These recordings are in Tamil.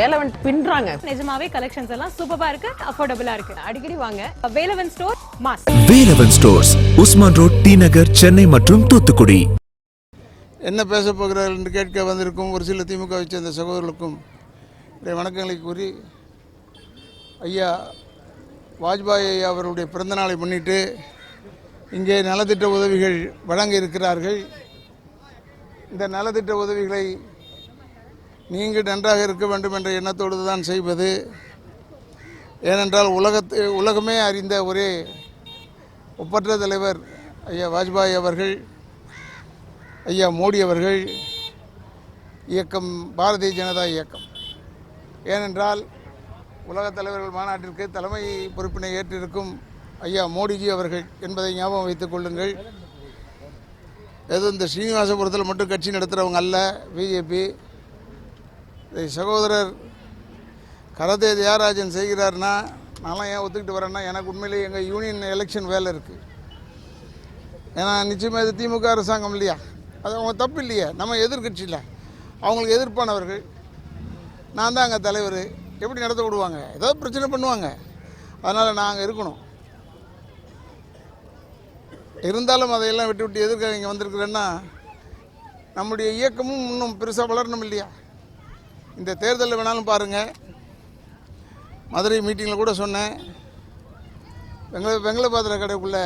வேலவன் பின்றாங்க. நிஜமாவே கலெக்ஷன்ஸ் எல்லாம் சூப்பரா இருக்கு, அஃபோர்டபிளா இருக்கு. அடிக்கடி வாங்க. Velavan store mass. Velavan stores, Usman road, T Nagar, Chennai மற்றும் தூத்துக்குடி. என்ன பேச போகிறார்கள் என்று கேட்க வந்திருக்கும் ஒரு சில திமுகவை சேர்ந்த சகோதரர்களுக்கும் வணக்கங்களை கூறி, ஐயா வாஜ்பாய் ஐயா அவருடைய பிறந்தநாளை முன்னிட்டு இங்கே நலத்திட்ட உதவிகள் வழங்க இருக்கிறார்கள். இந்த நலத்திட்ட உதவிகளை நீங்கள் நன்றாக இருக்க வேண்டும் என்ற எண்ணத்தோடு தான் செய்வது. ஏனென்றால் உலகமே அறிந்த ஒரே ஒப்பற்ற தலைவர் ஐயா வாஜ்பாய் அவர்கள், ஐயா மோடி அவர்கள் இயக்கம் பாரதிய ஜனதா இயக்கம். ஏனென்றால் உலகத் தலைவர்கள் மாநாட்டிற்கு தலைமை பொறுப்பினை ஏற்றிருக்கும் ஐயா மோடிஜி அவர்கள் என்பதை ஞாபகம் வைத்துக் கொள்ளுங்கள். ஏதோ இந்த ஸ்ரீனிவாசபுரத்தில் மட்டும் கட்சி நடத்துகிறவங்க அல்ல பிஜேபி. இதை சகோதரர் கரதே தியாகராஜன் செய்கிறார்னா நான்லாம் ஏன் ஒத்துக்கிட்டு வரேன்னா, எனக்கு உண்மையிலேயே எங்கள் யூனியன் எலெக்ஷன் வேலை இருக்குது. ஏன்னா நிச்சயமாக இது திமுக அரசாங்கம் இல்லையா, அது அவங்க தப்பு இல்லையா, நம்ம எதிர்கட்சி இல்லை, அவங்களுக்கு எதிர்ப்பானவர்கள். நான் தான் அங்கே தலைவர், எப்படி நடத்த விடுவாங்க, ஏதாவது பிரச்சனை பண்ணுவாங்க. அதனால் நான் அங்கே இருக்கணும். இருந்தாலும் அதையெல்லாம் விட்டு விட்டு எதிர்க்க இங்கே வந்திருக்கிறேன்னா, நம்முடைய இயக்கமும் இன்னும் பெருசாக வளரணும் இல்லையா. இந்த தேர்தலில் வேணாலும் பாருங்கள், மதுரை மீட்டிங்கில் கூட சொன்னேன், வெங்கலபாத்திர கடைக்குள்ளே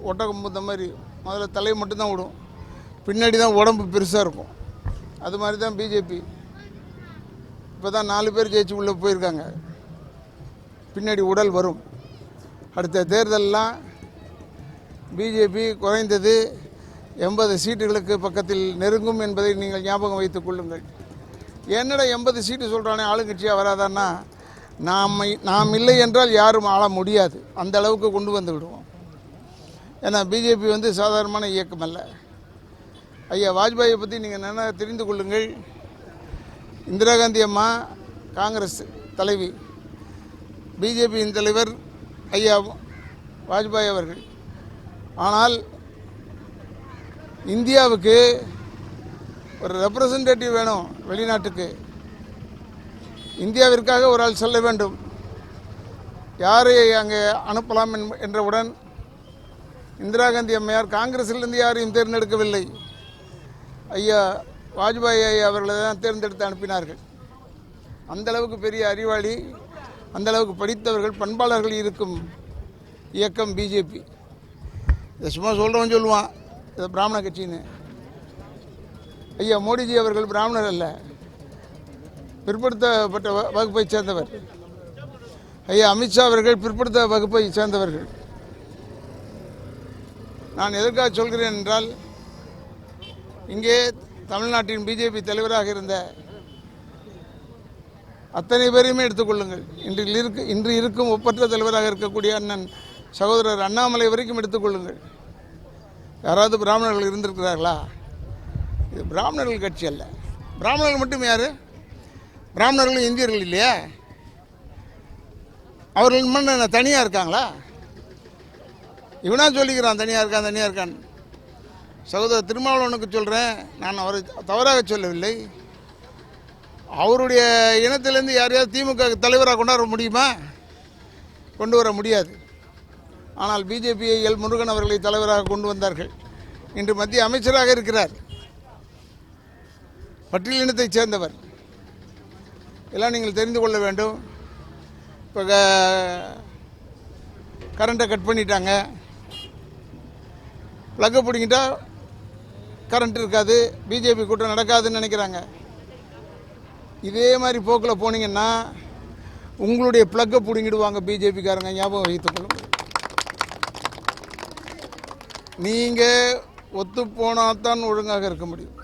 ஒட்டகம் பூத்த மாதிரி முதல்ல தலையை மட்டும்தான் விடும், பின்னாடி தான் உடம்பு பெருசாக இருக்கும். அது மாதிரி தான் பிஜேபி. இப்போ தான் 4 பேர் ஜெயிச்சு உள்ளே போயிருக்காங்க, பின்னாடி உடல் வரும். அடுத்த தேர்தலெலாம் பிஜேபி குறைந்தது 80 சீட்டுகளுக்கு பக்கத்தில் நெருங்கும் என்பதை நீங்கள் ஞாபகம் வைத்துக் கொள்ளுங்கள். என்னடா 80 சீட்டு சொல்கிறானே, ஆளுங்கட்சியாக வராதான்னா, நாம் இல்லை என்றால் யாரும் ஆள முடியாது, அந்த அளவுக்கு கொண்டு வந்து விடுவோம். ஏன்னா பிஜேபி வந்து சாதாரணமான இயக்கம் அல்ல. ஐயா வாஜ்பாயை பற்றி நீங்கள் நல்லா தெரிந்து கொள்ளுங்கள். இந்திரா காந்தி அம்மா காங்கிரஸ் தலைவி, பிஜேபியின் தலைவர் ஐயா வாஜ்பாய் அவர்கள். ஆனால் இந்தியாவுக்கு ஒரு ரெப்ரசன்டேட்டிவ் வேணும், வெளிநாட்டுக்கு இந்தியாவிற்காக ஒரு ஆள் செல்ல வேண்டும். யாரை அங்கே அனுப்பலாம் என்றவுடன் இந்திரா காந்தி அம்மையார் காங்கிரஸிலிருந்து யாரையும் தேர்ந்தெடுக்கவில்லை, ஐயா வாஜ்பாய் அவர்களை தான் தேர்ந்தெடுத்து அனுப்பினார்கள். அந்தளவுக்கு பெரிய அறிவாளி, அந்தளவுக்கு படித்தவர்கள், பண்பாளர்கள் இருக்கும் இயக்கம் பிஜேபி. இதை சும்மா சொல்கிறவன் சொல்லுவான் இதை பிராமண கட்சின்னு. ஐயா மோடிஜி அவர்கள் பிராமணர் அல்ல, பிற்படுத்தப்பட்ட வகுப்பை சேர்ந்தவர். ஐயா அமித்ஷா அவர்கள் பிற்படுத்த வகுப்பை சேர்ந்தவர்கள். நான் எதற்காக சொல்கிறேன் என்றால், இங்கே தமிழ்நாட்டின் பிஜேபி தலைவராக இருந்த அத்தனை பேரையுமே எடுத்துக்கொள்ளுங்கள். இன்று இருக்கும் ஒப்பற்ற தலைவராக இருக்கக்கூடிய அண்ணன் சகோதரர் அண்ணாமலை வரைக்கும் எடுத்துக்கொள்ளுங்கள். யாராவது பிராமணர்கள் இருந்திருக்கிறார்களா? இது பிராமணர்கள் கட்சி அல்ல. பிராமணர்கள் மட்டும் யார்? பிராமணர்களும் இந்தியர்கள் இல்லையா? அவர்கள் முன்ன தனியாக இருக்காங்களா? இவனா சொல்லிக்கிறான் தனியாக இருக்கான். சகோதரர் திருமாவளவனுக்கு சொல்கிறேன், நான் அவரை தவறாக சொல்லவில்லை. அவருடைய இனத்திலேருந்து யாரையாவது திமுக தலைவராக கொண்டாட முடியுமா? கொண்டு வர முடியாது. ஆனால் பிஜேபியை எல் முருகன் அவர்களை தலைவராக கொண்டு வந்தார்கள். இன்று மத்திய அமைச்சராக இருக்கிறார், பட்டியல் இனத்தைச் சேர்ந்தவர். எல்லாம் நீங்கள் தெரிந்து கொள்ள வேண்டும். இப்போ கரண்ட்டை கட் பண்ணிட்டாங்க, ப்ளக்கை பிடிங்கிட்டா கரண்ட் இருக்காது, பிஜேபி கூட்டம் நடக்காதுன்னு நினைக்கிறாங்க. இதே மாதிரி போக்கில் போனீங்கன்னா உங்களுடைய ப்ளக்கை பிடிங்கிடுவாங்க பிஜேபிக்காரங்க, ஞாபகம் வைத்துக்கொள்ளும். நீங்கள் ஒத்து போனால் தான் ஒழுங்காக இருக்க முடியும்.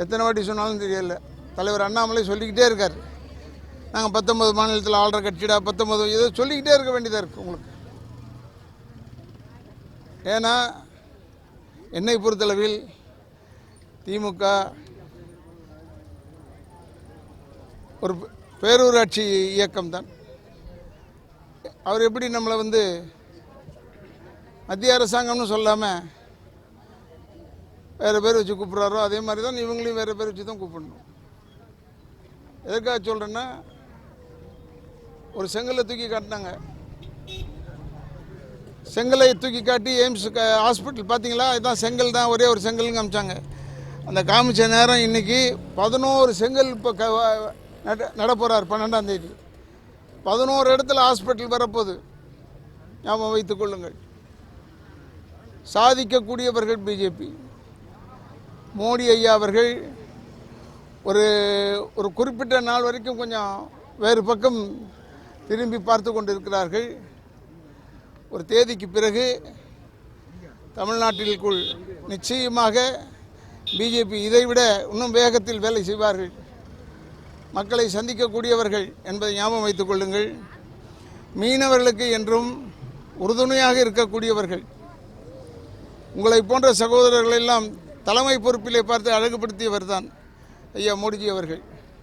எத்தனை வாட்டி சொன்னாலும் தெரியல, தலைவர் அண்ணாமலை சொல்லிக்கிட்டே இருக்கார், நாங்கள் 19 மாநிலத்தில் ஆள்ற கட்சிடா, 19 இதை சொல்லிக்கிட்டே இருக்க வேண்டியதாக இருக்குது உங்களுக்கு. ஏன்னா என்னை பொறுத்தளவில் திமுக ஒரு பேரூராட்சி இயக்கம்தான். அவர் எப்படி நம்மளை வந்து மத்திய அரசாங்கம்னு சொல்லாமல் வேறு பேர் வச்சு கூப்பிட்றாரோ, அதே மாதிரி தான் இவங்களையும் வேறு பேர் வச்சு தான் கூப்பிடணும். எதற்காக சொல்கிறேன்னா, ஒரு செங்கலை தூக்கி காட்டினாங்க. செங்கலை தூக்கி காட்டி எய்ம்ஸ் ஹாஸ்பிட்டல் பார்த்தீங்களா, இதுதான் செங்கல் தான், ஒரே ஒரு செங்கல்னு காமிச்சாங்க. அந்த காமிச்ச நேரம் இன்றைக்கி 11 செங்கல் இப்போ நட போகிறார் 12ஆம் தேதி. 11 இடத்துல ஹாஸ்பிட்டல் வரப்போகுது. ஞாபகம் வைத்துக் கொள்ளுங்கள். சாதிக்கக்கூடியவர்கள் பிஜேபி. மோடி ஐயா அவர்கள் ஒரு குறிப்பிட்ட நாள் வரைக்கும் கொஞ்சம் வேறு பக்கம் திரும்பி பார்த்து கொண்டிருக்கிறார்கள். ஒரு தேதிக்கு பிறகு தமிழ்நாட்டிற்குள் நிச்சயமாக பிஜேபி இதைவிட இன்னும் வேகத்தில் வேலை செய்வார்கள். மக்களை சந்திக்கக்கூடியவர்கள் என்பதை ஞாபகம் வைத்துக் கொள்ளுங்கள். மீனவர்களுக்கு என்றும் உறுதுணையாக இருக்கக்கூடியவர்கள். உங்களை போன்ற சகோதரர்கள் எல்லாம் தலைமை பொறுப்பிலே பார்த்து அழகுபடுத்தியவர் தான் ஐயா மோடிஜி அவர்கள்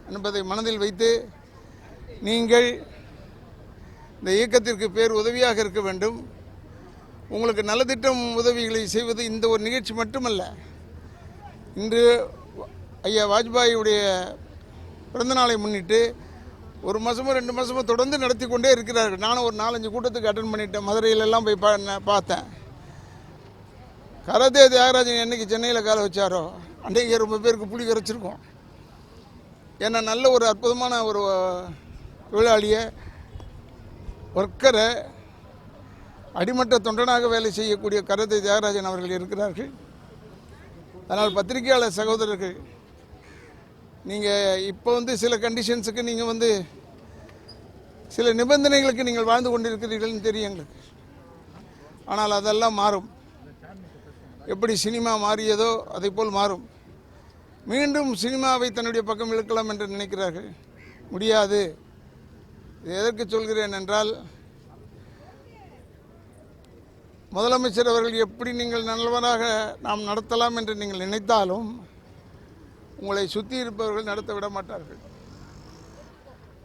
என்பதை மனதில் வைத்து நீங்கள் இந்த இயக்கத்திற்கு பேர் உதவியாக இருக்க வேண்டும். உங்களுக்கு நலத்திட்டம் உதவிகளை செய்வது இந்த ஒரு நிகழ்ச்சி மட்டுமல்ல. இன்று ஐயா வாஜ்பாயுடைய பிறந்தநாளை முன்னிட்டு 1 மாதமோ 2 மாதமோ தொடர்ந்து நடத்தி கொண்டே இருக்கிறார்கள். நானும் ஒரு 4-5 கூட்டத்துக்கு அட்டன் பண்ணிட்டேன். மதுரையிலெல்லாம் போய் பார்த்தேன். கராத்தே தியாகராஜன் என்னைக்கு சென்னையில் காலை வச்சாரோ அன்றைக்கு ரொம்ப பேருக்கு புளி கரைச்சிருக்கோம். ஏன்னா நல்ல ஒரு அற்புதமான ஒரு தொழிலாளியை, ஒர்க்கரை, அடிமட்ட தொண்டனாக வேலை செய்யக்கூடிய கராத்தே தியாகராஜன் அவர்கள் இருக்கிறார்கள். அதனால் பத்திரிகையாளர் சகோதரர்கள், நீங்கள் இப்போ சில கண்டிஷன்ஸுக்கு நீங்கள் சில நிபந்தனைகளுக்கு நீங்கள் வாழ்ந்து கொண்டிருக்கிறீர்கள்னு தெரியும் எங்களுக்கு. ஆனால் அதெல்லாம் மாறும். எப்படி சினிமா மாறியதோ அதை போல் மாறும். மீண்டும் சினிமாவை தன்னுடைய பக்கம் இழுக்கலாம் என்று நினைக்கிறார்கள். முடியாது. இது எதற்கு சொல்கிறேன் என்றால், முதலமைச்சர் அவர்கள் எப்படி நீங்கள் நல்லவராக நாம் நடத்தலாம் என்று நீங்கள் நினைத்தாலும் உங்களை சுற்றி இருப்பவர்கள் நடத்த விட மாட்டார்கள்.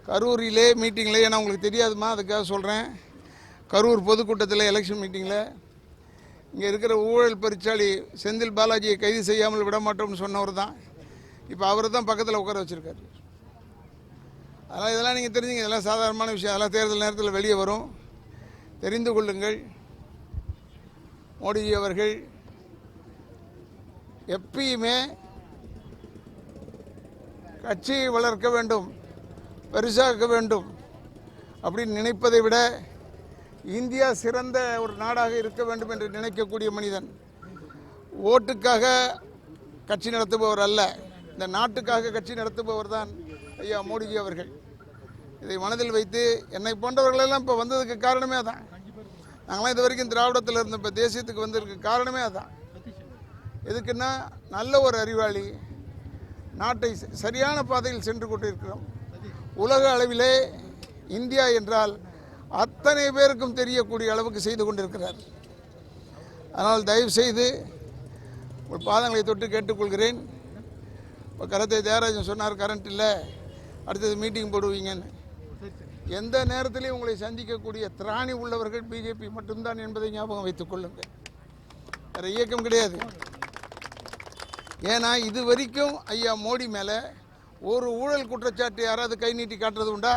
கரூரிலே மீட்டிங்கில், ஏன்னா உங்களுக்கு தெரியாதுமா, அதுக்காக சொல்கிறேன். கரூர் பொதுக்கூட்டத்தில் எலெக்ஷன் மீட்டிங்கில் இங்கே இருக்கிற ஊழல் பரிச்சாளி செந்தில் பாலாஜியை கைது செய்யாமல் விட மாட்டோம்னு சொன்னவர் தான் இப்போ அவரை தான் பக்கத்தில் உட்கார வச்சுருக்காரு. அதனால் இதெல்லாம் நீங்கள் தெரிஞ்சுங்க. இதெல்லாம் சாதாரணமான விஷயம். அதெல்லாம் தேர்தல் நேரத்தில் வெளியே வரும். தெரிந்து கொள்ளுங்கள். மோடிஜி அவர்கள் எப்பயுமே கட்சியை வளர்க்க வேண்டும், பெருசாக்க வேண்டும் அப்படின்னு நினைப்பதை விட இந்தியா சிறந்த ஒரு நாடாக இருக்க வேண்டும் என்று நினைக்கக்கூடிய மனிதன். ஓட்டுக்காக கட்சி நடத்துபவர் அல்ல, இந்த நாட்டுக்காக கட்சி நடத்துபவர் தான் ஐயா மோடிஜி அவர்கள். இதை மனதில் வைத்து என்னை போன்றவர்களெல்லாம் இப்போ வந்ததுக்கு காரணமே அதான். நாங்களாம் இது வரைக்கும் திராவிடத்தில் இருந்த இப்போ தேசியத்துக்கு வந்ததுக்கு காரணமே அதான். எதுக்குன்னா, நல்ல ஒரு அறிவாளி, நாட்டை சரியான பாதையில் சென்று கொண்டிருக்கிறோம். உலக அளவிலே இந்தியா என்றால் அத்தனை பேருக்கும் தெரியக்கூடிய அளவுக்கு செய்து கொண்டிருக்கிறார். அதனால் தயவு செய்து ஒரு பாதங்களை தொட்டு கேட்டுக்கொள்கிறேன். இப்போ கராத்தே தியாகராஜன் சொன்னார், கரண்ட் இல்லை, அடுத்தது மீட்டிங் போடுவீங்கன்னு. எந்த நேரத்திலையும் உங்களை சந்திக்கக்கூடிய திராணி உள்ளவர்கள் பிஜேபி மட்டும்தான் என்பதை ஞாபகம் வைத்துக் கொள்ளுங்கள். வேறு இயக்கம் கிடையாது. ஏன்னா இது வரைக்கும் ஐயா மோடி மேலே ஒரு ஊழல் குற்றச்சாட்டு யாராவது கை நீட்டி காட்டுறது உண்டா?